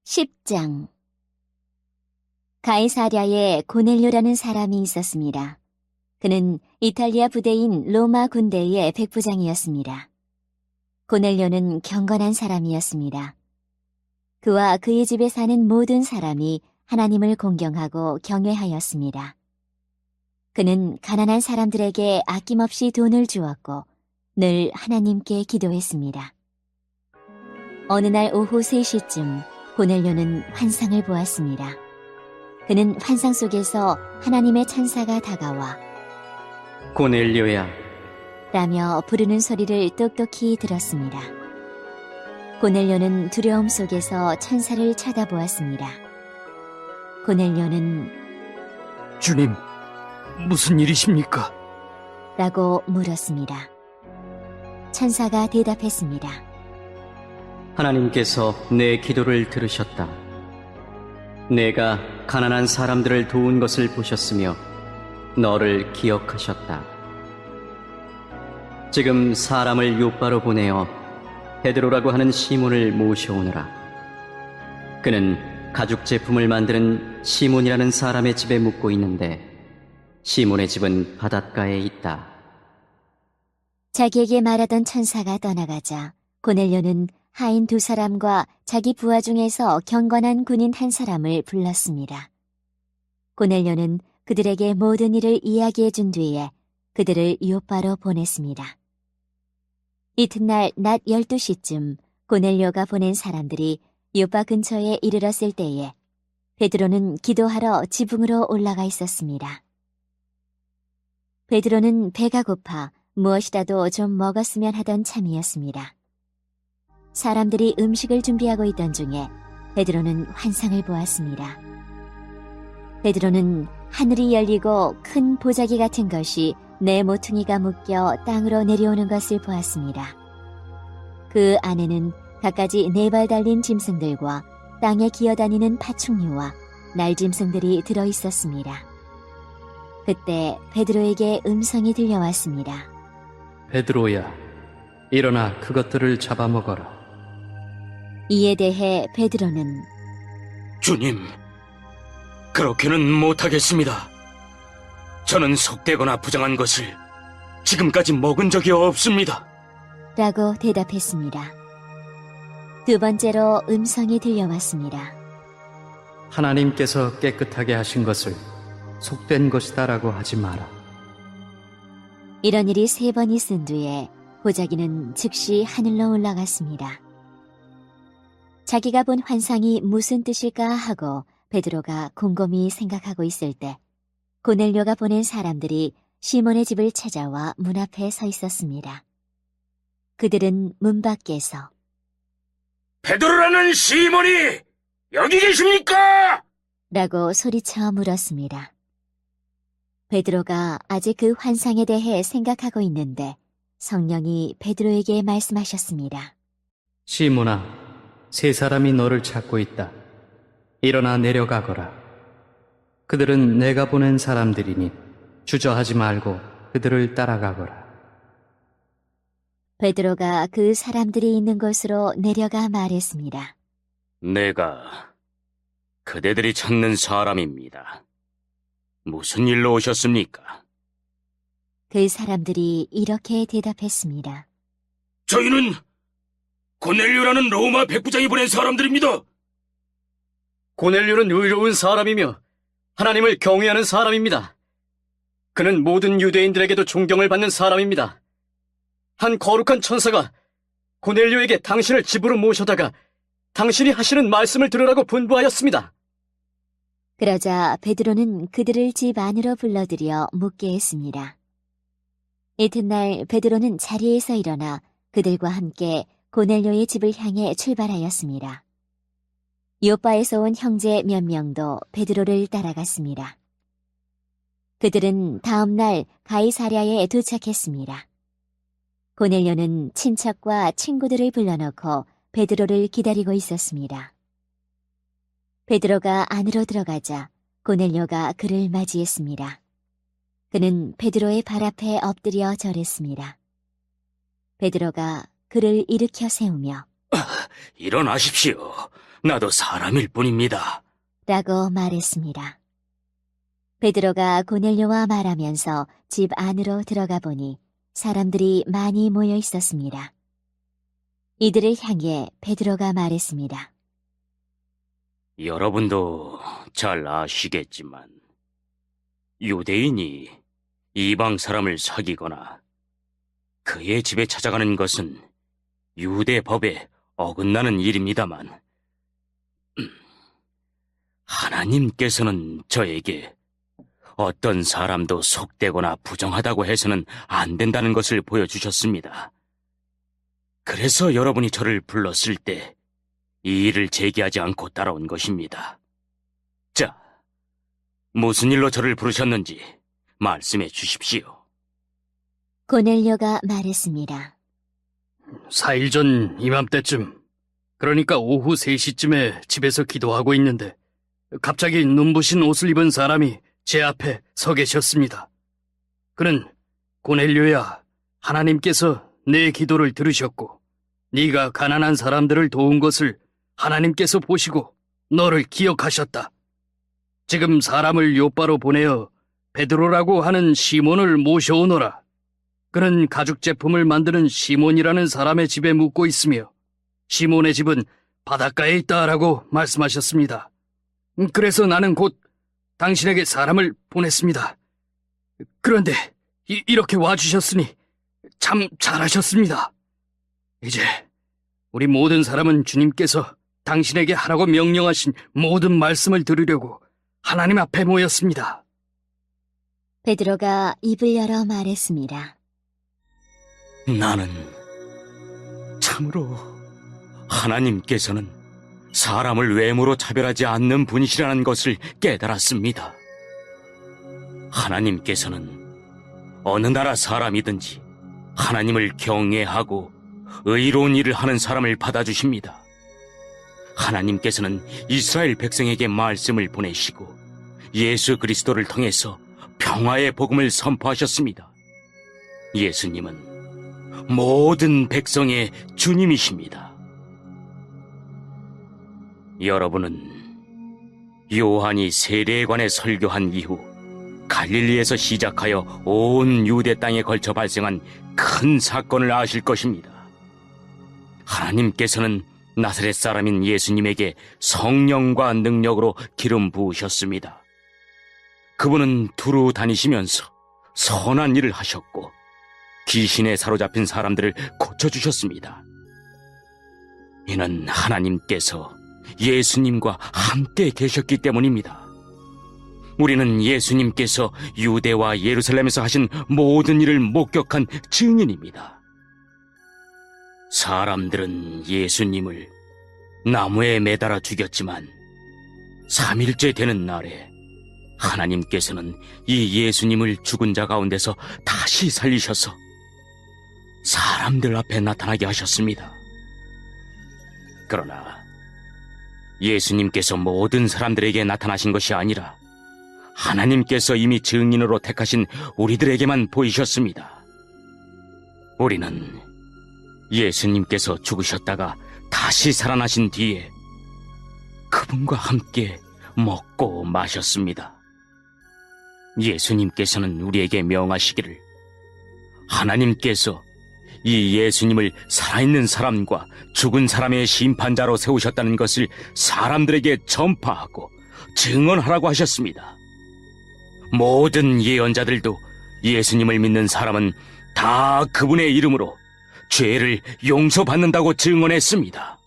10장. 가이사랴에 고넬료라는 사람이 있었습니다. 그는 이탈리아 부대인 로마 군대의 백부장이었습니다. 고넬료는 경건한 사람이었습니다. 그와 그의 집에 사는 모든 사람이 하나님을 공경하고 경외하였습니다. 그는 가난한 사람들에게 아낌없이 돈을 주었고 늘 하나님께 기도했습니다. 어느 날 오후 3시쯤 고넬료는 환상을 보았습니다. 그는 환상 속에서 하나님의 천사가 다가와 고넬료야, 라며 부르는 소리를 똑똑히 들었습니다. 고넬료는 두려움 속에서 천사를 쳐다보았습니다. 고넬료는 주님, 무슨 일이십니까? 라고 물었습니다. 천사가 대답했습니다. 하나님께서 내 기도를 들으셨다. 내가 가난한 사람들을 도운 것을 보셨으며 너를 기억하셨다. 지금 사람을 요바로 보내어 베드로라고 하는 시몬을 모셔오너라. 그는 가죽 제품을 만드는 시몬이라는 사람의 집에 묵고 있는데 시몬의 집은 바닷가에 있다. 자기에게 말하던 천사가 떠나가자 고넬료는 하인 2사람과 자기 부하 중에서 경건한 군인 1사람을 불렀습니다. 고넬료는 그들에게 모든 일을 이야기해 준 뒤에 그들을 요바로 보냈습니다. 이튿날 낮 12시쯤 고넬료가 보낸 사람들이 요바 근처에 이르렀을 때에 베드로는 기도하러 지붕으로 올라가 있었습니다. 베드로는 배가 고파 무엇이라도 좀 먹었으면 하던 참이었습니다. 사람들이 음식을 준비하고 있던 중에 베드로는 환상을 보았습니다. 베드로는 하늘이 열리고 큰 보자기 같은 것이 네 모퉁이가 묶여 땅으로 내려오는 것을 보았습니다. 그 안에는 갖가지 4발 달린 짐승들과 땅에 기어다니는 파충류와 날짐승들이 들어있었습니다. 그때 베드로에게 음성이 들려왔습니다. 베드로야, 일어나 그것들을 잡아먹어라. 이에 대해 베드로는 주님, 그렇게는 못하겠습니다. 저는 속되거나 부정한 것을 지금까지 먹은 적이 없습니다. 라고 대답했습니다. 2번째로 음성이 들려왔습니다. 하나님께서 깨끗하게 하신 것을 속된 것이다라고 하지 마라. 이런 일이 3번 있은 뒤에 보자기는 즉시 하늘로 올라갔습니다. 자기가 본 환상이 무슨 뜻일까 하고 베드로가 곰곰이 생각하고 있을 때 고넬료가 보낸 사람들이 시몬의 집을 찾아와 문 앞에 서 있었습니다. 그들은 문 밖에서 베드로라는 시몬이 여기 계십니까? 라고 소리쳐 물었습니다. 베드로가 아직 그 환상에 대해 생각하고 있는데 성령이 베드로에게 말씀하셨습니다. 시몬아, 3사람이 너를 찾고 있다. 일어나 내려가거라. 그들은 내가 보낸 사람들이니 주저하지 말고 그들을 따라가거라. 베드로가 그 사람들이 있는 곳으로 내려가 말했습니다. 내가 그대들이 찾는 사람입니다. 무슨 일로 오셨습니까? 그 사람들이 이렇게 대답했습니다. 저희는 고넬료라는 로마 백부장이 보낸 사람들입니다. 고넬료는 의로운 사람이며 하나님을 경외하는 사람입니다. 그는 모든 유대인들에게도 존경을 받는 사람입니다. 한 거룩한 천사가 고넬료에게 당신을 집으로 모셔다가 당신이 하시는 말씀을 들으라고 분부하였습니다. 그러자 베드로는 그들을 집 안으로 불러들여 묻게 했습니다. 이튿날 베드로는 자리에서 일어나 그들과 함께 고넬료의 집을 향해 출발하였습니다. 요바에서 온 형제 몇 명도 베드로를 따라갔습니다. 그들은 다음 날 가이사랴에 도착했습니다. 고넬료는 친척과 친구들을 불러놓고 베드로를 기다리고 있었습니다. 베드로가 안으로 들어가자 고넬료가 그를 맞이했습니다. 그는 베드로의 발 앞에 엎드려 절했습니다. 베드로가 그를 일으켜 세우며 일어나십시오. 나도 사람일 뿐입니다. 라고 말했습니다. 베드로가 고넬료와 말하면서 집 안으로 들어가 보니 사람들이 많이 모여 있었습니다. 이들을 향해 베드로가 말했습니다. 여러분도 잘 아시겠지만 유대인이 이방 사람을 사귀거나 그의 집에 찾아가는 것은 유대 법에 어긋나는 일입니다만 하나님께서는 저에게 어떤 사람도 속되거나 부정하다고 해서는 안 된다는 것을 보여주셨습니다. 그래서 여러분이 저를 불렀을 때 이 일을 제기하지 않고 따라온 것입니다. 자, 무슨 일로 저를 부르셨는지 말씀해 주십시오. 고넬료가 말했습니다. 4일 전 이맘때쯤, 그러니까 오후 3시쯤에 집에서 기도하고 있는데 갑자기 눈부신 옷을 입은 사람이 제 앞에 서 계셨습니다. 그는 고넬료야, 하나님께서 내 기도를 들으셨고 네가 가난한 사람들을 도운 것을 하나님께서 보시고 너를 기억하셨다. 지금 사람을 요바로 보내어 베드로라고 하는 시몬을 모셔오너라. 그는 가죽 제품을 만드는 시몬이라는 사람의 집에 묵고 있으며 시몬의 집은 바닷가에 있다라고 말씀하셨습니다. 그래서 나는 곧 당신에게 사람을 보냈습니다. 그런데 이렇게 와주셨으니 참 잘하셨습니다. 이제 우리 모든 사람은 주님께서 당신에게 하라고 명령하신 모든 말씀을 들으려고 하나님 앞에 모였습니다. 베드로가 입을 열어 말했습니다. 나는 참으로 하나님께서는 사람을 외모로 차별하지 않는 분이시라는 것을 깨달았습니다. 하나님께서는 어느 나라 사람이든지 하나님을 경외하고 의로운 일을 하는 사람을 받아주십니다. 하나님께서는 이스라엘 백성에게 말씀을 보내시고 예수 그리스도를 통해서 평화의 복음을 선포하셨습니다. 예수님은 모든 백성의 주님이십니다. 여러분은 요한이 세례에 관해 설교한 이후 갈릴리에서 시작하여 온 유대 땅에 걸쳐 발생한 큰 사건을 아실 것입니다. 하나님께서는 나사렛 사람인 예수님에게 성령과 능력으로 기름 부으셨습니다. 그분은 두루 다니시면서 선한 일을 하셨고 귀신에 사로잡힌 사람들을 고쳐주셨습니다. 이는 하나님께서 예수님과 함께 계셨기 때문입니다. 우리는 예수님께서 유대와 예루살렘에서 하신 모든 일을 목격한 증인입니다. 사람들은 예수님을 나무에 매달아 죽였지만 3일째 되는 날에 하나님께서는 이 예수님을 죽은 자 가운데서 다시 살리셔서 사람들 앞에 나타나게 하셨습니다. 그러나 예수님께서 모든 사람들에게 나타나신 것이 아니라 하나님께서 이미 증인으로 택하신 우리들에게만 보이셨습니다. 우리는 예수님께서 죽으셨다가 다시 살아나신 뒤에 그분과 함께 먹고 마셨습니다. 예수님께서는 우리에게 명하시기를 하나님께서 이 예수님을 살아있는 사람과 죽은 사람의 심판자로 세우셨다는 것을 사람들에게 전파하고 증언하라고 하셨습니다. 모든 예언자들도 예수님을 믿는 사람은 다 그분의 이름으로 죄를 용서받는다고 증언했습니다.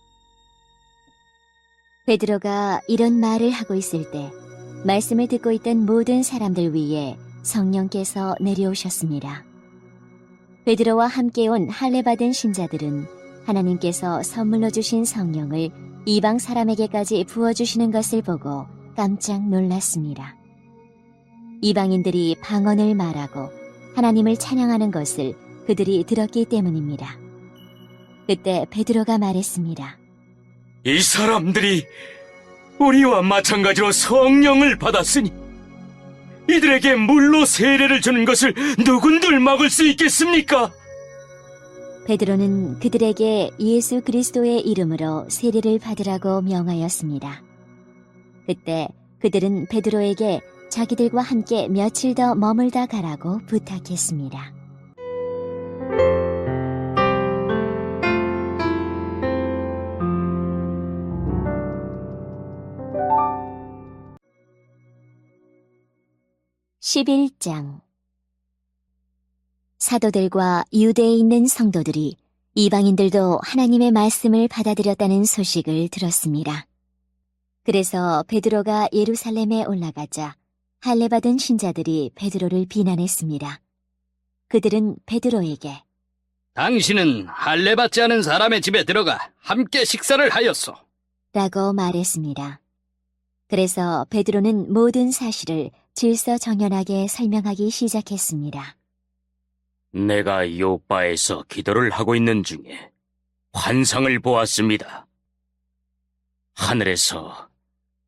베드로가 이런 말을 하고 있을 때 말씀을 듣고 있던 모든 사람들 위에 성령께서 내려오셨습니다. 베드로와 함께 온 할례 받은 신자들은 하나님께서 선물로 주신 성령을 이방 사람에게까지 부어주시는 것을 보고 깜짝 놀랐습니다. 이방인들이 방언을 말하고 하나님을 찬양하는 것을 그들이 들었기 때문입니다. 그때 베드로가 말했습니다. 이 사람들이 우리와 마찬가지로 성령을 받았으니 이들에게 물로 세례를 주는 것을 누군들 막을 수 있겠습니까? 베드로는 그들에게 예수 그리스도의 이름으로 세례를 받으라고 명하였습니다. 그때 그들은 베드로에게 자기들과 함께 며칠 더 머물다 가라고 부탁했습니다. (11장) 사도들과 유대에 있는 성도들이 이방인들도 하나님의 말씀을 받아들였다는 소식을 들었습니다. 그래서 베드로가 예루살렘에 올라가자 할례받은 신자들이 베드로를 비난했습니다. 그들은 베드로에게 당신은 할례받지 않은 사람의 집에 들어가 함께 식사를 하였소. 라고 말했습니다. 그래서 베드로는 모든 사실을 질서정연하게 설명하기 시작했습니다. 내가 요빠에서 기도를 하고 있는 중에 환상을 보았습니다. 하늘에서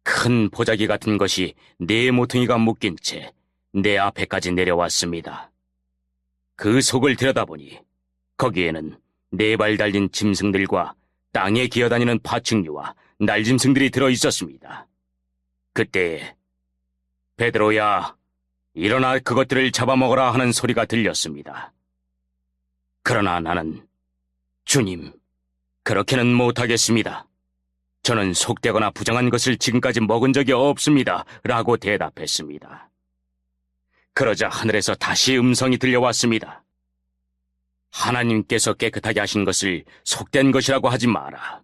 큰 보자기 같은 것이 네 모퉁이가 묶인 채 내 앞에까지 내려왔습니다. 그 속을 들여다보니 거기에는 네 발 달린 짐승들과 땅에 기어다니는 파충류와 날짐승들이 들어있었습니다. 그때 베드로야, 일어나 그것들을 잡아먹어라 하는 소리가 들렸습니다. 그러나 나는 주님, 그렇게는 못하겠습니다. 저는 속되거나 부정한 것을 지금까지 먹은 적이 없습니다. 라고 대답했습니다. 그러자 하늘에서 다시 음성이 들려왔습니다. 하나님께서 깨끗하게 하신 것을 속된 것이라고 하지 마라.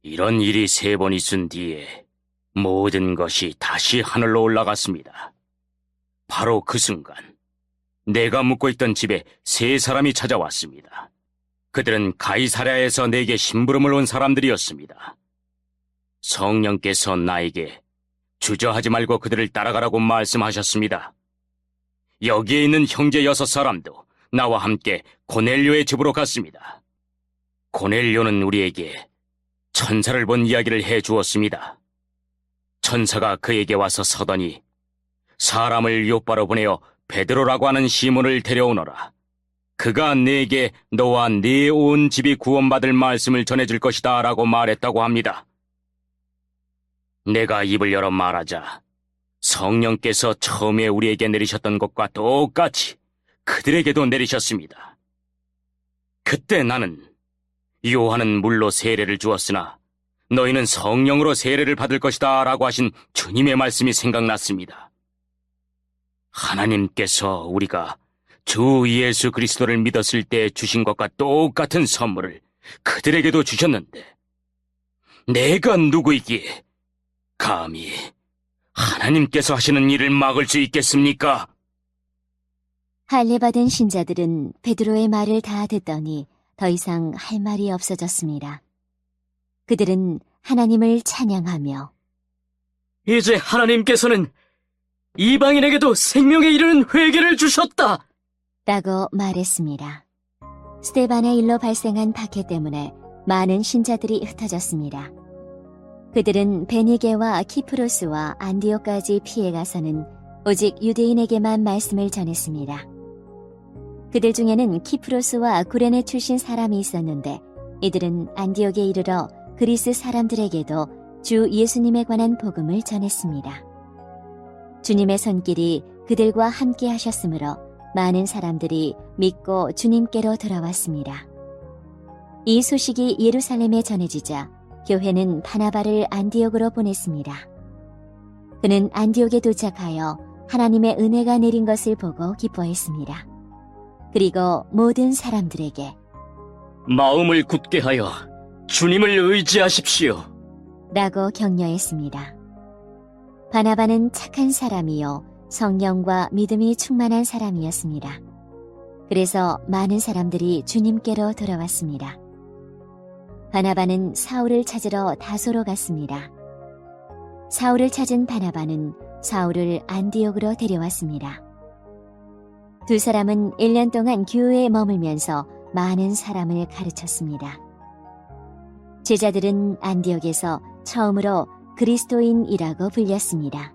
이런 일이 3번 있은 뒤에 모든 것이 다시 하늘로 올라갔습니다. 바로 그 순간 내가 묵고 있던 집에 3사람이 찾아왔습니다. 그들은 가이사랴에서 내게 심부름을 온 사람들이었습니다. 성령께서 나에게 주저하지 말고 그들을 따라가라고 말씀하셨습니다. 여기에 있는 형제 6사람도 나와 함께 고넬료의 집으로 갔습니다. 고넬료는 우리에게 천사를 본 이야기를 해주었습니다. 천사가 그에게 와서 서더니 사람을 요빠로 보내어 베드로라고 하는 시몬을 데려오너라. 그가 네게 너와 네 온 집이 구원받을 말씀을 전해줄 것이다 라고 말했다고 합니다. 내가 입을 열어 말하자 성령께서 처음에 우리에게 내리셨던 것과 똑같이 그들에게도 내리셨습니다. 그때 나는 요한은 물로 세례를 주었으나 너희는 성령으로 세례를 받을 것이다 라고 하신 주님의 말씀이 생각났습니다. 하나님께서 우리가 주 예수 그리스도를 믿었을 때 주신 것과 똑같은 선물을 그들에게도 주셨는데 내가 누구이기에 감히 하나님께서 하시는 일을 막을 수 있겠습니까? 할례받은 신자들은 베드로의 말을 다 듣더니 더 이상 할 말이 없어졌습니다. 그들은 하나님을 찬양하며 이제 하나님께서는 이방인에게도 생명에 이르는 회개를 주셨다. 라고 말했습니다. 스데반의 일로 발생한 박해 때문에 많은 신자들이 흩어졌습니다. 그들은 베니게와 키프로스와 안디오까지 피해가서는 오직 유대인에게만 말씀을 전했습니다. 그들 중에는 키프로스와 구레네 출신 사람이 있었는데 이들은 안디옥에 이르러 그리스 사람들에게도 주 예수님에 관한 복음을 전했습니다. 주님의 손길이 그들과 함께 하셨으므로 많은 사람들이 믿고 주님께로 돌아왔습니다. 이 소식이 예루살렘에 전해지자 교회는 바나바를 안디옥으로 보냈습니다. 그는 안디옥에 도착하여 하나님의 은혜가 내린 것을 보고 기뻐했습니다. 그리고 모든 사람들에게 마음을 굳게 하여 주님을 의지하십시오. 라고 격려했습니다. 바나바는 착한 사람이요 성령과 믿음이 충만한 사람이었습니다. 그래서 많은 사람들이 주님께로 돌아왔습니다. 바나바는 사울을 찾으러 다소로 갔습니다. 사울을 찾은 바나바는 사울을 안디옥으로 데려왔습니다. 두 사람은 1년 동안 교회에 머물면서 많은 사람을 가르쳤습니다. 제자들은 안디옥에서 처음으로 그리스도인이라고 불렸습니다.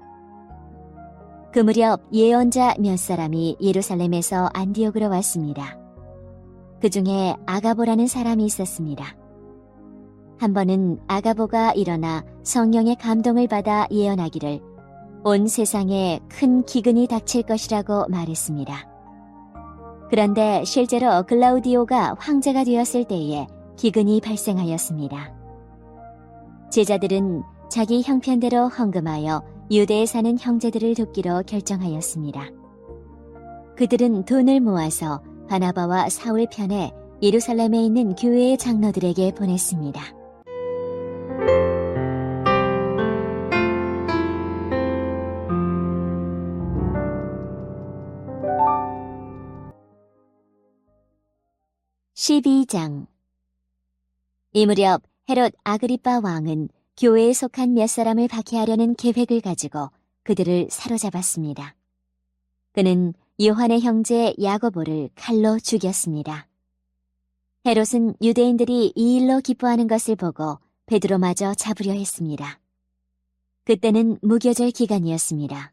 그 무렵 예언자 몇 사람이 예루살렘에서 안디옥으로 왔습니다. 그 중에 아가보라는 사람이 있었습니다. 한 번은 아가보가 일어나 성령의 감동을 받아 예언하기를 온 세상에 큰 기근이 닥칠 것이라고 말했습니다. 그런데 실제로 글라우디오가 황제가 되었을 때에 기근이 발생하였습니다. 제자들은 자기 형편대로 헌금하여 유대에 사는 형제들을 돕기로 결정하였습니다. 그들은 돈을 모아서 바나바와 사울 편에 예루살렘에 있는 교회의 장로들에게 보냈습니다. (12장) 이 무렵 헤롯 아그리빠 왕은 교회에 속한 몇 사람을 박해하려는 계획을 가지고 그들을 사로잡았습니다. 그는 요한의 형제 야고보를 칼로 죽였습니다. 헤롯은 유대인들이 이 일로 기뻐하는 것을 보고 베드로마저 잡으려 했습니다. 그때는 무교절 기간이었습니다.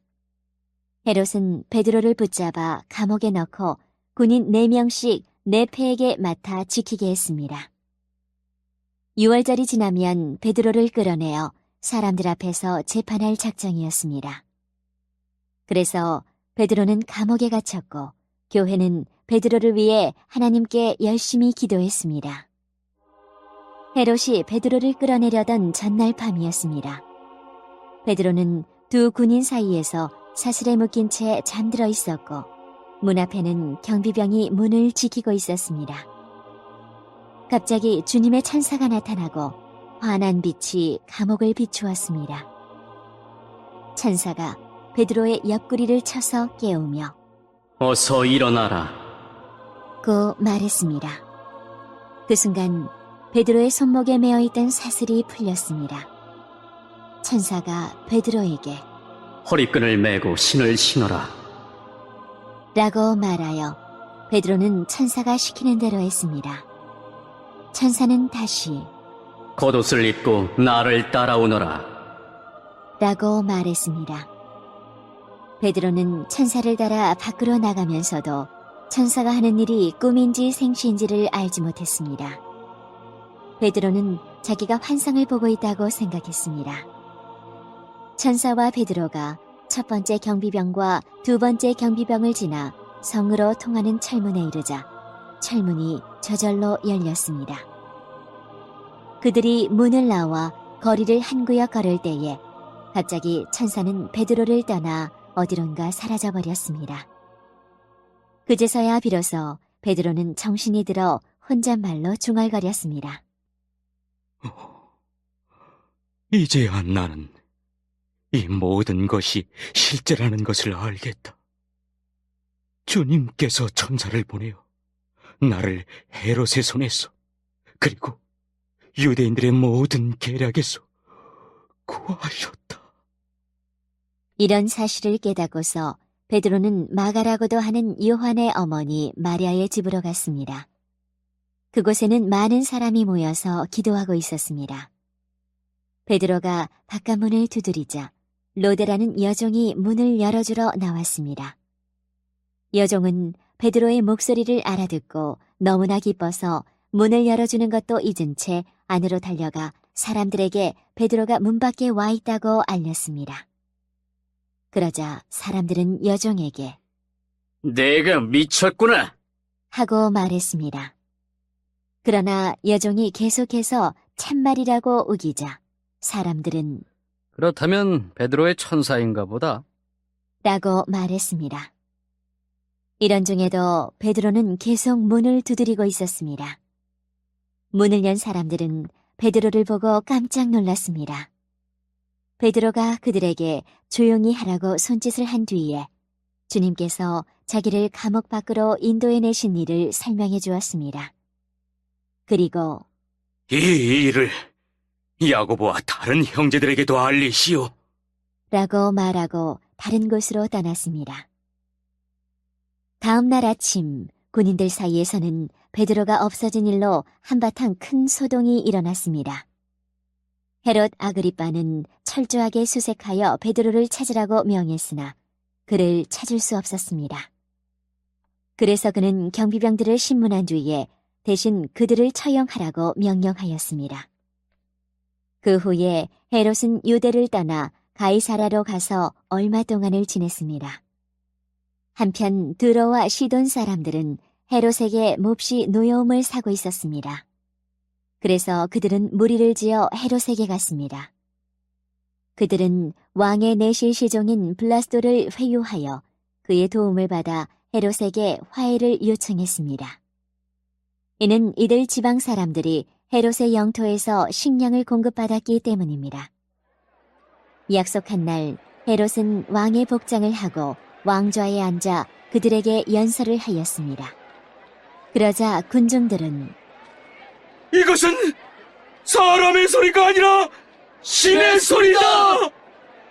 헤롯은 베드로를 붙잡아 감옥에 넣고 군인 4명씩 4패에게 맡아 지키게 했습니다. 6월절이 지나면 베드로를 끌어내어 사람들 앞에서 재판할 작정이었습니다. 그래서 베드로는 감옥에 갇혔고 교회는 베드로를 위해 하나님께 열심히 기도했습니다. 헤롯이 베드로를 끌어내려던 전날 밤이었습니다. 베드로는 두 군인 사이에서 사슬에 묶인 채 잠들어 있었고 문 앞에는 경비병이 문을 지키고 있었습니다. 갑자기 주님의 천사가 나타나고 환한 빛이 감옥을 비추었습니다. 천사가 베드로의 옆구리를 쳐서 깨우며 어서 일어나라. 고 말했습니다. 그 순간 베드로의 손목에 매어있던 사슬이 풀렸습니다. 천사가 베드로에게 허리끈을 메고 신을 신어라. 라고 말하여 베드로는 천사가 시키는 대로 했습니다. 천사는 다시 겉옷을 입고 나를 따라오너라. 라고 말했습니다. 베드로는 천사를 따라 밖으로 나가면서도 천사가 하는 일이 꿈인지 생시인지를 알지 못했습니다. 베드로는 자기가 환상을 보고 있다고 생각했습니다. 천사와 베드로가 첫 번째 경비병과 두 번째 경비병을 지나 성으로 통하는 철문에 이르자 철문이 저절로 열렸습니다. 그들이 문을 나와 거리를 한 구역 걸을 때에 갑자기 천사는 베드로를 떠나 어디론가 사라져버렸습니다. 그제서야 비로소 베드로는 정신이 들어 혼잣말로 중얼거렸습니다. 이제야 나는 이 모든 것이 실제라는 것을 알겠다. 주님께서 천사를 보내어 나를 헤롯의 손에서 그리고 유대인들의 모든 계략에서 구하셨다. 이런 사실을 깨닫고서 베드로는 마가라고도 하는 요한의 어머니 마리아의 집으로 갔습니다. 그곳에는 많은 사람이 모여서 기도하고 있었습니다. 베드로가 바깥문을 두드리자 로데라는 여종이 문을 열어주러 나왔습니다. 여종은 베드로의 목소리를 알아듣고 너무나 기뻐서 문을 열어주는 것도 잊은 채 안으로 달려가 사람들에게 베드로가 문 밖에 와 있다고 알렸습니다. 그러자 사람들은 여종에게 내가 미쳤구나. 하고 말했습니다. 그러나 여종이 계속해서 참말이라고 우기자 사람들은 그렇다면 베드로의 천사인가 보다. 라고 말했습니다. 이런 중에도 베드로는 계속 문을 두드리고 있었습니다. 문을 연 사람들은 베드로를 보고 깜짝 놀랐습니다. 베드로가 그들에게 조용히 하라고 손짓을 한 뒤에 주님께서 자기를 감옥 밖으로 인도해내신 일을 설명해 주었습니다. 그리고 이 일을 야고보와 다른 형제들에게도 알리시오. 라고 말하고 다른 곳으로 떠났습니다. 다음 날 아침 군인들 사이에서는 베드로가 없어진 일로 한바탕 큰 소동이 일어났습니다. 헤롯 아그리빠는 철저하게 수색하여 베드로를 찾으라고 명했으나 그를 찾을 수 없었습니다. 그래서 그는 경비병들을 신문한 뒤에 대신 그들을 처형하라고 명령하였습니다. 그 후에 헤롯은 유대를 떠나 가이사라로 가서 얼마 동안을 지냈습니다. 한편 드로와 시돈 사람들은 헤롯에게 몹시 노여움을 사고 있었습니다. 그래서 그들은 무리를 지어 헤롯에게 갔습니다. 그들은 왕의 내실 시종인 블라스도를 회유하여 그의 도움을 받아 헤롯에게 화해를 요청했습니다. 이는 이들 지방 사람들이 헤롯의 영토에서 식량을 공급받았기 때문입니다. 약속한 날 헤롯은 왕의 복장을 하고 왕좌에 앉아 그들에게 연설을 하였습니다. 그러자 군중들은 이것은 사람의 소리가 아니라 신의 소리다!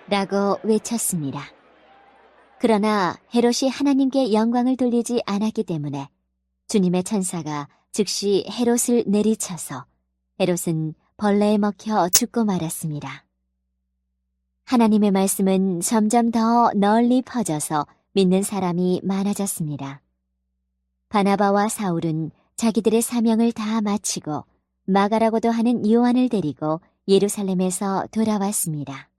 라고 외쳤습니다. 그러나 헤롯이 하나님께 영광을 돌리지 않았기 때문에 주님의 천사가 즉시 헤롯을 내리쳐서 헤롯은 벌레에 먹혀 죽고 말았습니다. 하나님의 말씀은 점점 더 널리 퍼져서 믿는 사람이 많아졌습니다. 바나바와 사울은 자기들의 사명을 다 마치고 마가라고도 하는 요한을 데리고 예루살렘에서 돌아왔습니다.